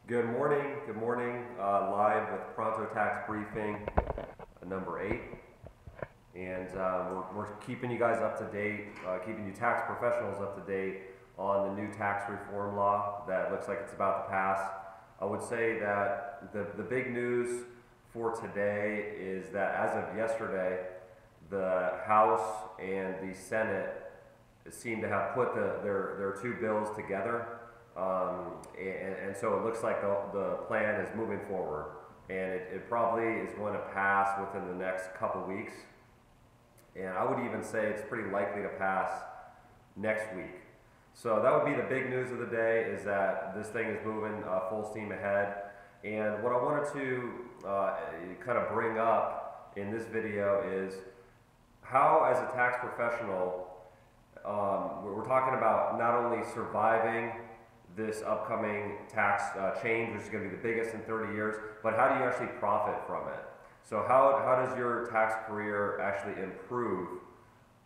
Good morning. Live with Pronto Tax Briefing number 8. And we're keeping you guys up to date, keeping you tax professionals up to date on the new tax reform law that looks like it's about to pass. I would say that the big news for today is that as of yesterday, the House and the Senate seem to have put their two bills together. And so it looks like the plan is moving forward, and it probably is going to pass within the next couple weeks, and I would even say it's pretty likely to pass next week. So that would be the big news of the day, is that this thing is moving full steam ahead. And what I wanted to kind of bring up in this video is how, as a tax professional, we're talking about not only surviving this upcoming tax change, which is going to be the biggest in 30 years, but how do you actually profit from it? So how does your tax career actually improve,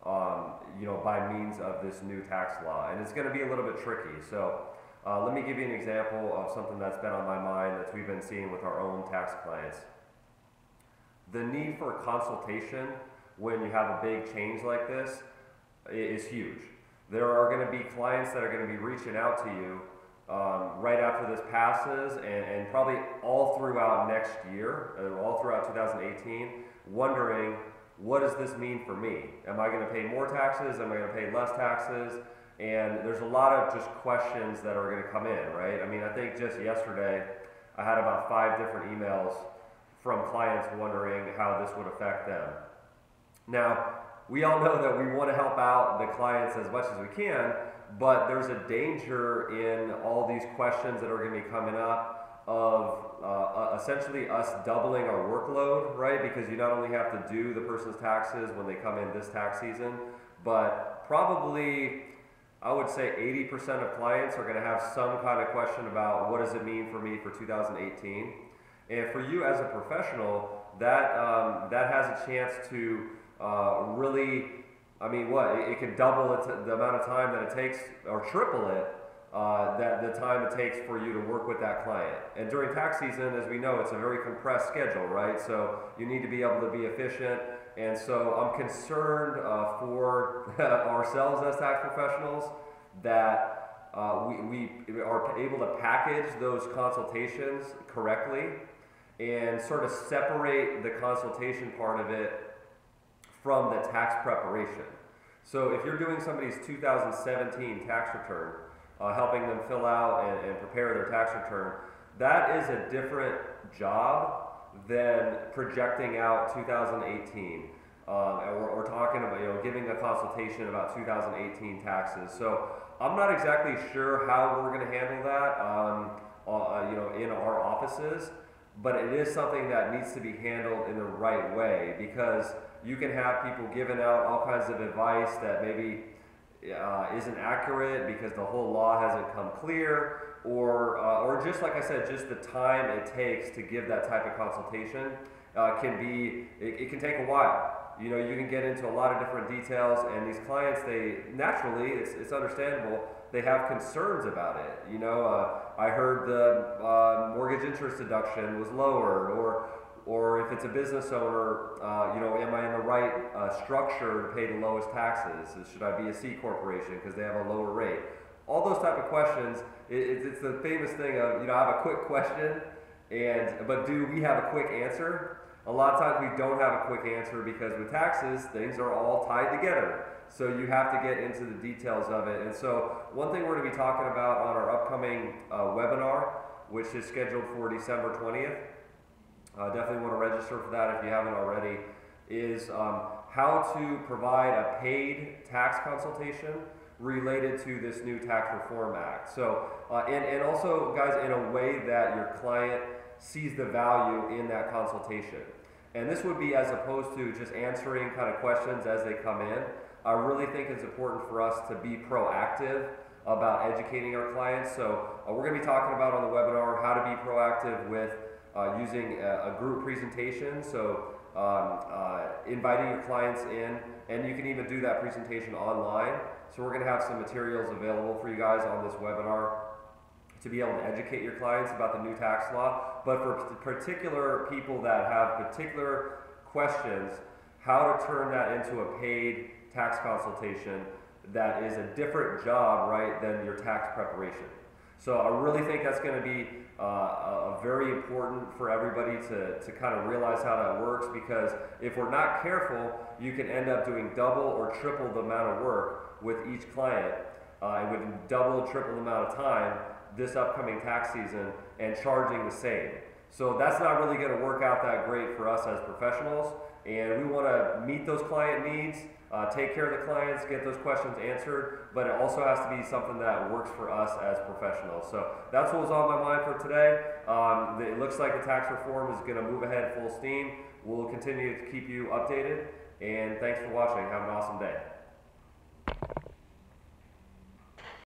by means of this new tax law? And it's going to be a little bit tricky. So let me give you an example of something that's been on my mind that we've been seeing with our own tax clients. The need for consultation when you have a big change like this is huge. There are going to be clients that are going to be reaching out to you right after this passes, and probably all throughout next year, all throughout 2018, wondering, what does this mean for me? Am I going to pay more taxes? Am I going to pay less taxes? And there's a lot of just questions that are going to come in, right? I mean, I think just yesterday, I had about 5 different emails from clients wondering how this would affect them. Now, we all know that we want to help out the clients as much as we can, but there's a danger in all these questions that are going to be coming up of essentially us doubling our workload, right? Because you not only have to do the person's taxes when they come in this tax season, but probably, I would say 80% of clients are going to have some kind of question about, what does it mean for me for 2018? And for you as a professional, that has a chance to really, it can double the amount of time that it takes, or triple it, the time it takes for you to work with that client. And during tax season, as we know, it's a very compressed schedule, right? So you need to be able to be efficient. And so I'm concerned for ourselves as tax professionals that we are able to package those consultations correctly and sort of separate the consultation part of it from the tax preparation. So if you're doing somebody's 2017 tax return, helping them fill out and prepare their tax return, that is a different job than projecting out 2018. Or talking about, giving a consultation about 2018 taxes. So I'm not exactly sure how we're going to handle that, in our offices, but it is something that needs to be handled in the right way, because you can have people giving out all kinds of advice that maybe isn't accurate because the whole law hasn't come clear, or just like I said, just the time it takes to give that type of consultation it can take a while. You can get into a lot of different details, and these clients, they naturally, it's understandable, they have concerns about it. I heard the mortgage interest deduction was lowered, or if it's a business owner, am I in the right structure to pay the lowest taxes? Should I be a C corporation because they have a lower rate? All those type of questions. It's the famous thing of, I have a quick question, but do we have a quick answer? A lot of times we don't have a quick answer, because with taxes, things are all tied together. So you have to get into the details of it. And so one thing we're going to be talking about on our upcoming webinar, which is scheduled for December 20th, definitely want to register for that if you haven't already, is how to provide a paid tax consultation related to this new Tax Reform Act. So, and also, guys, in a way that your client sees the value in that consultation. And this would be as opposed to just answering kind of questions as they come in. I really think it's important for us to be proactive about educating our clients. So we're going to be talking about on the webinar how to be proactive with using a group presentation. So inviting your clients in, and you can even do that presentation online. So we're going to have some materials available for you guys on this webinar. to be able to educate your clients about the new tax law. But for particular people that have particular questions, how to turn that into a paid tax consultation that is a different job, right, than your tax preparation. So I really think that's going to be very important for everybody to kind of realize how that works, because if we're not careful, you can end up doing double or triple the amount of work with each client, and with double or triple the amount of time this upcoming tax season, and charging the same. So that's not really going to work out that great for us as professionals, and we want to meet those client needs, take care of the clients, get those questions answered, but it also has to be something that works for us as professionals. So that's what was on my mind for today. It looks like the tax reform is going to move ahead full steam. We'll continue to keep you updated, and thanks for watching. Have an awesome day.